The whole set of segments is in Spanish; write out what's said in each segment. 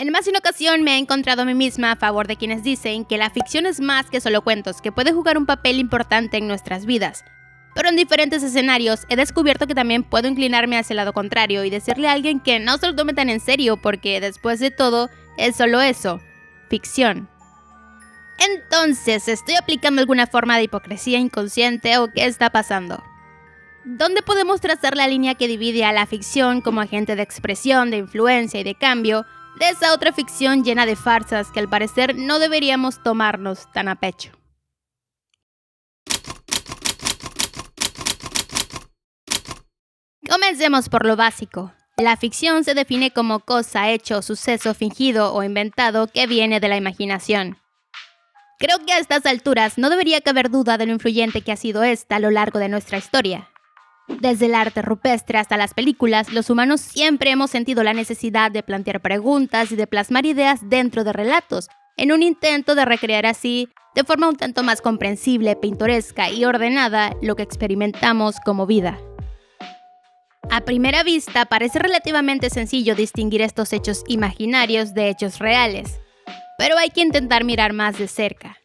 En más de una ocasión me he encontrado a mí misma a favor de quienes dicen que la ficción es más que solo cuentos, que puede jugar un papel importante en nuestras vidas. Pero en diferentes escenarios he descubierto que también puedo inclinarme hacia el lado contrario y decirle a alguien que no se lo tome tan en serio porque después de todo es solo eso, ficción. Entonces, ¿estoy aplicando alguna forma de hipocresía inconsciente o qué está pasando? ¿Dónde podemos trazar la línea que divide a la ficción como agente de expresión, de influencia y de cambio de esa otra ficción llena de farsas que al parecer no deberíamos tomarnos tan a pecho? Comencemos por lo básico. La ficción se define como cosa, hecho, suceso fingido o inventado que viene de la imaginación. Creo que a estas alturas no debería caber duda de lo influyente que ha sido esta a lo largo de nuestra historia. Desde el arte rupestre hasta las películas, los humanos siempre hemos sentido la necesidad de plantear preguntas y de plasmar ideas dentro de relatos, en un intento de recrear así, de forma un tanto más comprensible, pintoresca y ordenada, lo que experimentamos como vida. A primera vista, parece relativamente sencillo distinguir estos hechos imaginarios de hechos reales, pero hay que intentar mirar más de cerca.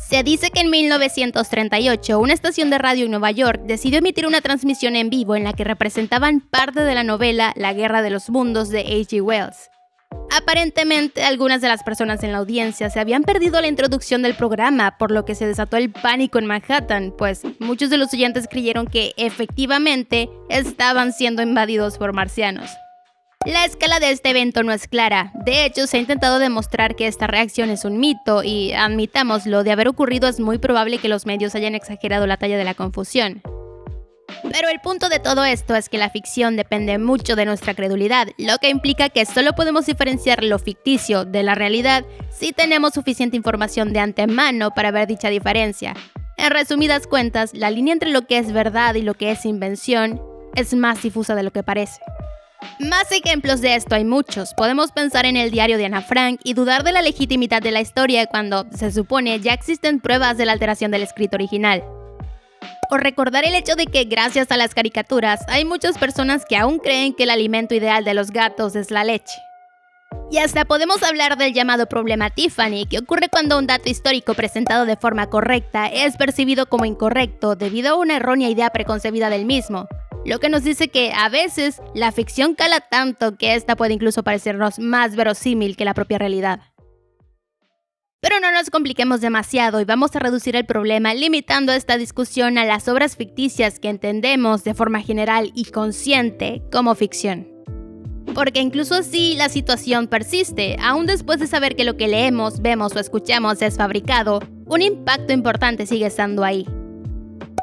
Se dice que en 1938, una estación de radio en Nueva York decidió emitir una transmisión en vivo en la que representaban parte de la novela La Guerra de los Mundos de H.G. Wells. Aparentemente, algunas de las personas en la audiencia se habían perdido la introducción del programa, por lo que se desató el pánico en Manhattan, pues muchos de los oyentes creyeron que, efectivamente, estaban siendo invadidos por marcianos. La escala de este evento no es clara. De hecho, se ha intentado demostrar que esta reacción es un mito y, admitámoslo, de haber ocurrido es muy probable que los medios hayan exagerado la talla de la confusión. Pero el punto de todo esto es que la ficción depende mucho de nuestra credulidad, lo que implica que solo podemos diferenciar lo ficticio de la realidad si tenemos suficiente información de antemano para ver dicha diferencia. En resumidas cuentas, la línea entre lo que es verdad y lo que es invención es más difusa de lo que parece. Más ejemplos de esto hay muchos. Podemos pensar en el diario de Ana Frank y dudar de la legitimidad de la historia cuando, se supone, ya existen pruebas de la alteración del escrito original. O recordar el hecho de que, gracias a las caricaturas, hay muchas personas que aún creen que el alimento ideal de los gatos es la leche. Y hasta podemos hablar del llamado problema Tiffany, que ocurre cuando un dato histórico presentado de forma correcta es percibido como incorrecto debido a una errónea idea preconcebida del mismo. Lo que nos dice que, a veces, la ficción cala tanto que esta puede incluso parecernos más verosímil que la propia realidad. Pero no nos compliquemos demasiado y vamos a reducir el problema limitando esta discusión a las obras ficticias que entendemos de forma general y consciente como ficción. Porque incluso así la situación persiste, aún después de saber que lo que leemos, vemos o escuchamos es fabricado, un impacto importante sigue estando ahí.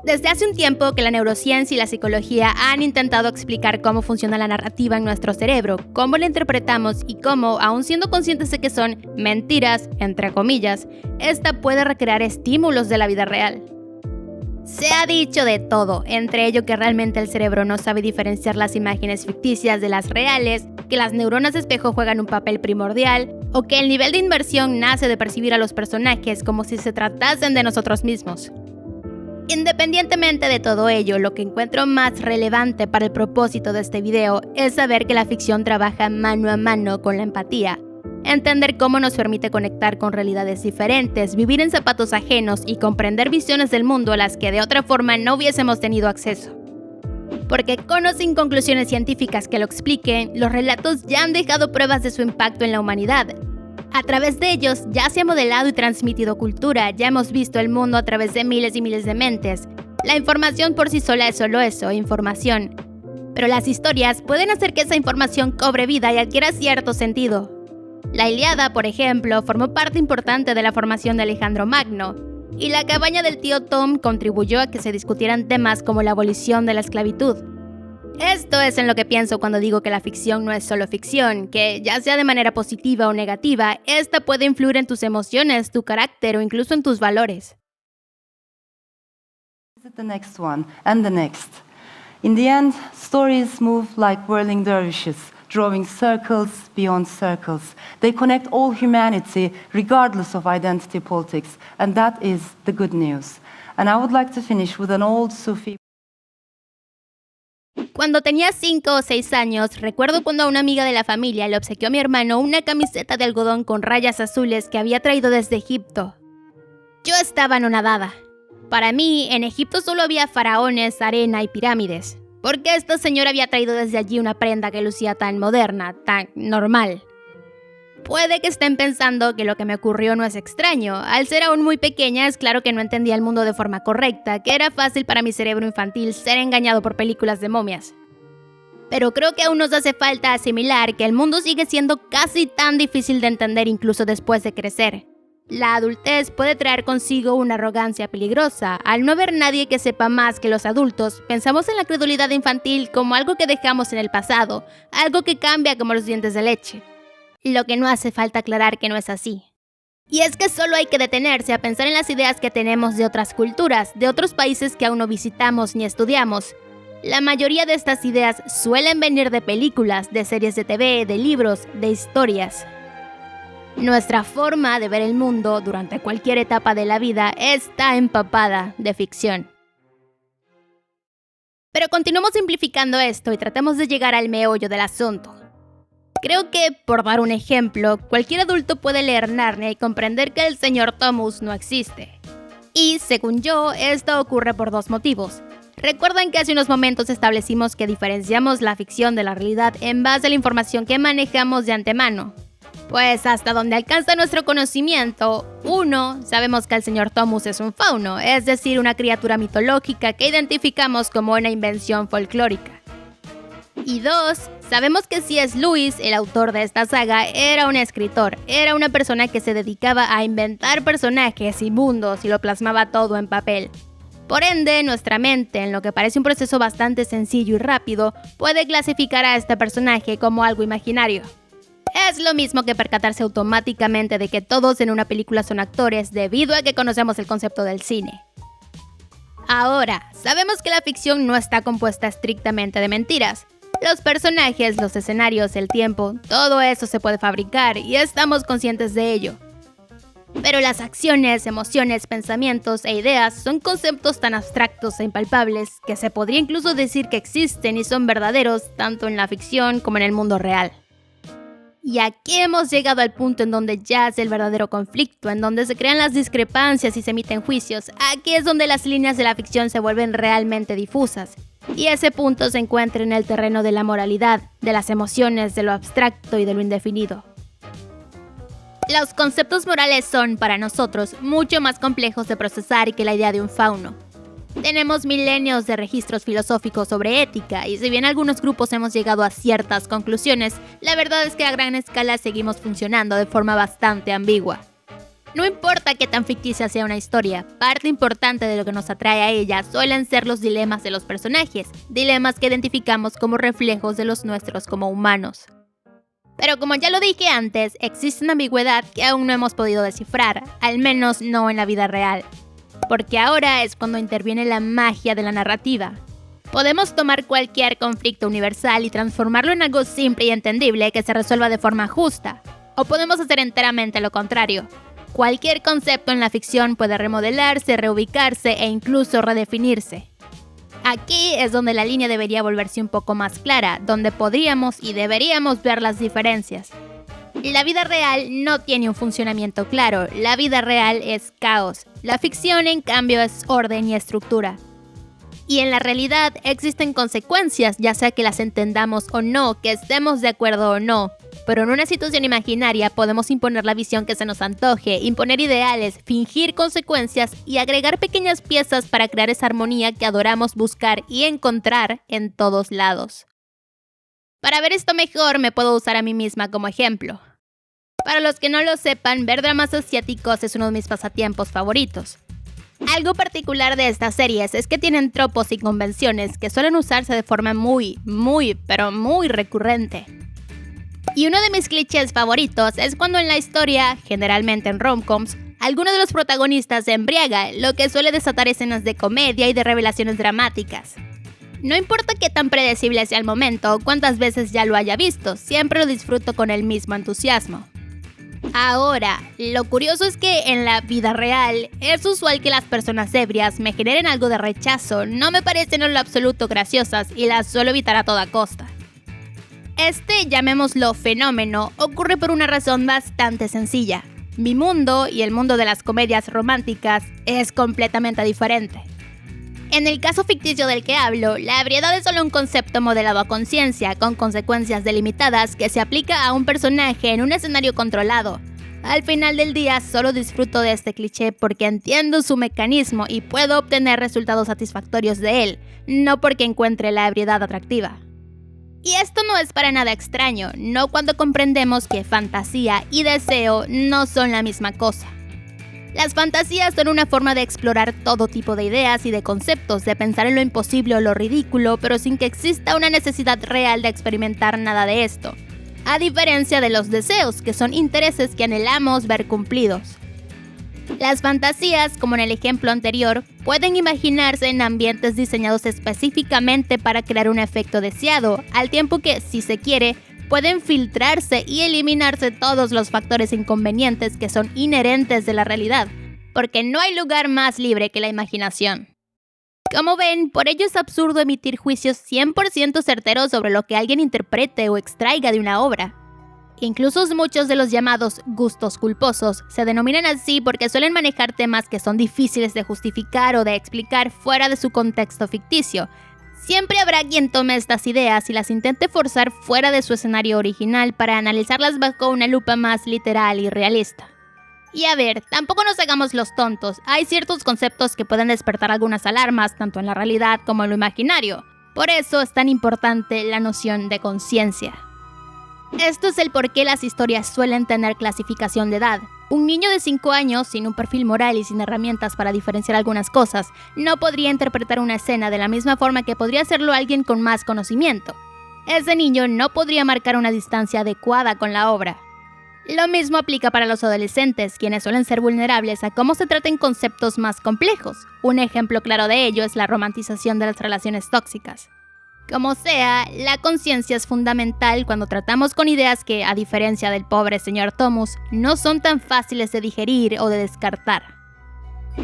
Desde hace un tiempo que la neurociencia y la psicología han intentado explicar cómo funciona la narrativa en nuestro cerebro, cómo la interpretamos y cómo, aun siendo conscientes de que son mentiras, entre comillas, esta puede recrear estímulos de la vida real. Se ha dicho de todo, entre ello que realmente el cerebro no sabe diferenciar las imágenes ficticias de las reales, que las neuronas de espejo juegan un papel primordial, o que el nivel de inmersión nace de percibir a los personajes como si se tratasen de nosotros mismos. Independientemente de todo ello, lo que encuentro más relevante para el propósito de este video es saber que la ficción trabaja mano a mano con la empatía. Entender cómo nos permite conectar con realidades diferentes, vivir en zapatos ajenos y comprender visiones del mundo a las que de otra forma no hubiésemos tenido acceso. Porque con o sin conclusiones científicas que lo expliquen, los relatos ya han dejado pruebas de su impacto en la humanidad. A través de ellos ya se ha modelado y transmitido cultura, ya hemos visto el mundo a través de miles y miles de mentes. La información por sí sola es solo eso, información. Pero las historias pueden hacer que esa información cobre vida y adquiera cierto sentido. La Ilíada, por ejemplo, formó parte importante de la formación de Alejandro Magno, y la cabaña del tío Tom contribuyó a que se discutieran temas como la abolición de la esclavitud. Esto es en lo que pienso cuando digo que la ficción no es solo ficción, que ya sea de manera positiva o negativa, esta puede influir en tus emociones, tu carácter o incluso en tus valores. The next one and the next. In the end, stories move like whirling dervishes, drawing circles beyond circles. They connect all humanity, regardless of identity politics, and that is the good news. And I would like to finish with an old Sufi. Cuando tenía 5 o 6 años, recuerdo cuando a una amiga de la familia le obsequió a mi hermano una camiseta de algodón con rayas azules que había traído desde Egipto. Yo estaba anonadada. Para mí, en Egipto solo había faraones, arena y pirámides. ¿Por qué esta señora había traído desde allí una prenda que lucía tan moderna, tan normal? Puede que estén pensando que lo que me ocurrió no es extraño. Al ser aún muy pequeña, es claro que no entendía el mundo de forma correcta, que era fácil para mi cerebro infantil ser engañado por películas de momias. Pero creo que aún nos hace falta asimilar que el mundo sigue siendo casi tan difícil de entender incluso después de crecer. La adultez puede traer consigo una arrogancia peligrosa. Al no haber nadie que sepa más que los adultos, pensamos en la credulidad infantil como algo que dejamos en el pasado, algo que cambia como los dientes de leche. Lo que no hace falta aclarar que no es así. Y es que solo hay que detenerse a pensar en las ideas que tenemos de otras culturas, de otros países que aún no visitamos ni estudiamos. La mayoría de estas ideas suelen venir de películas, de series de TV, de libros, de historias. Nuestra forma de ver el mundo durante cualquier etapa de la vida está empapada de ficción. Pero continuemos simplificando esto y tratemos de llegar al meollo del asunto. Creo que, por dar un ejemplo, cualquier adulto puede leer Narnia y comprender que el señor Thomas no existe. Y, según yo, esto ocurre por 2 motivos. Recuerdan que hace unos momentos establecimos que diferenciamos la ficción de la realidad en base a la información que manejamos de antemano. Pues hasta donde alcanza nuestro conocimiento, 1, sabemos que el señor Thomas es un fauno, es decir, una criatura mitológica que identificamos como una invención folclórica. Y 2, sabemos que C.S. Lewis, el autor de esta saga, era un escritor, era una persona que se dedicaba a inventar personajes y mundos y lo plasmaba todo en papel. Por ende, nuestra mente, en lo que parece un proceso bastante sencillo y rápido, puede clasificar a este personaje como algo imaginario. Es lo mismo que percatarse automáticamente de que todos en una película son actores debido a que conocemos el concepto del cine. Ahora, sabemos que la ficción no está compuesta estrictamente de mentiras. Los personajes, los escenarios, el tiempo, todo eso se puede fabricar y estamos conscientes de ello. Pero las acciones, emociones, pensamientos e ideas son conceptos tan abstractos e impalpables que se podría incluso decir que existen y son verdaderos tanto en la ficción como en el mundo real. Y aquí hemos llegado al punto en donde yace el verdadero conflicto, en donde se crean las discrepancias y se emiten juicios. Aquí es donde las líneas de la ficción se vuelven realmente difusas. Y ese punto se encuentra en el terreno de la moralidad, de las emociones, de lo abstracto y de lo indefinido. Los conceptos morales son, para nosotros, mucho más complejos de procesar que la idea de un fauno. Tenemos milenios de registros filosóficos sobre ética, y si bien algunos grupos hemos llegado a ciertas conclusiones, la verdad es que a gran escala seguimos funcionando de forma bastante ambigua. No importa qué tan ficticia sea una historia, parte importante de lo que nos atrae a ella suelen ser los dilemas de los personajes, dilemas que identificamos como reflejos de los nuestros como humanos. Pero como ya lo dije antes, existe una ambigüedad que aún no hemos podido descifrar, al menos no en la vida real. Porque ahora es cuando interviene la magia de la narrativa. Podemos tomar cualquier conflicto universal y transformarlo en algo simple y entendible que se resuelva de forma justa. O podemos hacer enteramente lo contrario. Cualquier concepto en la ficción puede remodelarse, reubicarse e incluso redefinirse. Aquí es donde la línea debería volverse un poco más clara, donde podríamos y deberíamos ver las diferencias. La vida real no tiene un funcionamiento claro, la vida real es caos. La ficción, en cambio, es orden y estructura. Y en la realidad existen consecuencias, ya sea que las entendamos o no, que estemos de acuerdo o no. Pero en una situación imaginaria podemos imponer la visión que se nos antoje, imponer ideales, fingir consecuencias y agregar pequeñas piezas para crear esa armonía que adoramos buscar y encontrar en todos lados. Para ver esto mejor me puedo usar a mí misma como ejemplo. Para los que no lo sepan, ver dramas asiáticos es uno de mis pasatiempos favoritos. Algo particular de estas series es que tienen tropos y convenciones que suelen usarse de forma muy recurrente. Y uno de mis clichés favoritos es cuando en la historia, generalmente en rom-coms, alguno de los protagonistas se embriaga, lo que suele desatar escenas de comedia y de revelaciones dramáticas. No importa qué tan predecible sea el momento o cuántas veces ya lo haya visto, siempre lo disfruto con el mismo entusiasmo. Ahora, lo curioso es que en la vida real es usual que las personas ebrias me generen algo de rechazo, no me parecen en lo absoluto graciosas y las suelo evitar a toda costa. Este, llamémoslo fenómeno, ocurre por una razón bastante sencilla. Mi mundo y el mundo de las comedias románticas es completamente diferente. En el caso ficticio del que hablo, la ebriedad es solo un concepto modelado a conciencia, con consecuencias delimitadas que se aplica a un personaje en un escenario controlado. Al final del día solo disfruto de este cliché porque entiendo su mecanismo y puedo obtener resultados satisfactorios de él, no porque encuentre la ebriedad atractiva. Y esto no es para nada extraño, no cuando comprendemos que fantasía y deseo no son la misma cosa. Las fantasías son una forma de explorar todo tipo de ideas y de conceptos, de pensar en lo imposible o lo ridículo, pero sin que exista una necesidad real de experimentar nada de esto. A diferencia de los deseos, que son intereses que anhelamos ver cumplidos. Las fantasías, como en el ejemplo anterior, pueden imaginarse en ambientes diseñados específicamente para crear un efecto deseado, al tiempo que, si se quiere, pueden filtrarse y eliminarse todos los factores inconvenientes que son inherentes de la realidad, porque no hay lugar más libre que la imaginación. Como ven, por ello es absurdo emitir juicios 100% certeros sobre lo que alguien interprete o extraiga de una obra. Incluso muchos de los llamados gustos culposos se denominan así porque suelen manejar temas que son difíciles de justificar o de explicar fuera de su contexto ficticio. Siempre habrá quien tome estas ideas y las intente forzar fuera de su escenario original para analizarlas bajo una lupa más literal y realista. Y a ver, tampoco nos hagamos los tontos, hay ciertos conceptos que pueden despertar algunas alarmas, tanto en la realidad como en lo imaginario. Por eso es tan importante la noción de conciencia. Esto es el por qué las historias suelen tener clasificación de edad. Un niño de 5 años, sin un perfil moral y sin herramientas para diferenciar algunas cosas, no podría interpretar una escena de la misma forma que podría hacerlo alguien con más conocimiento. Ese niño no podría marcar una distancia adecuada con la obra. Lo mismo aplica para los adolescentes, quienes suelen ser vulnerables a cómo se traten conceptos más complejos. Un ejemplo claro de ello es la romantización de las relaciones tóxicas. Como sea, la conciencia es fundamental cuando tratamos con ideas que, a diferencia del pobre señor Thomas, no son tan fáciles de digerir o de descartar.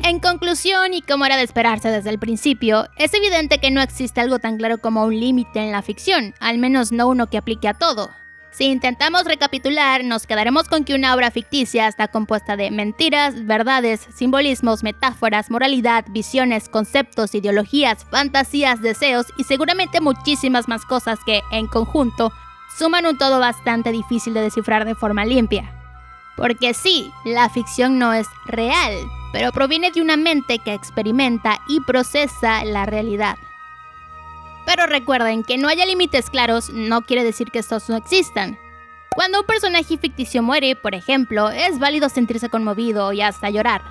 En conclusión, y como era de esperarse desde el principio, es evidente que no existe algo tan claro como un límite en la ficción, al menos no uno que aplique a todo. Si intentamos recapitular, nos quedaremos con que una obra ficticia está compuesta de mentiras, verdades, simbolismos, metáforas, moralidad, visiones, conceptos, ideologías, fantasías, deseos y seguramente muchísimas más cosas que, en conjunto, suman un todo bastante difícil de descifrar de forma limpia. Porque sí, la ficción no es real, pero proviene de una mente que experimenta y procesa la realidad. Pero recuerden que no haya límites claros no quiere decir que estos no existan. Cuando un personaje ficticio muere, por ejemplo, es válido sentirse conmovido y hasta llorar.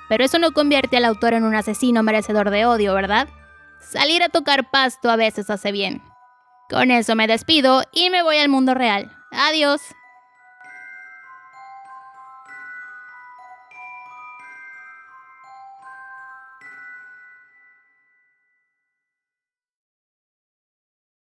Pero eso no convierte al autor en un asesino merecedor de odio, ¿verdad? Salir a tocar pasto a veces hace bien. Con eso me despido y me voy al mundo real. Adiós.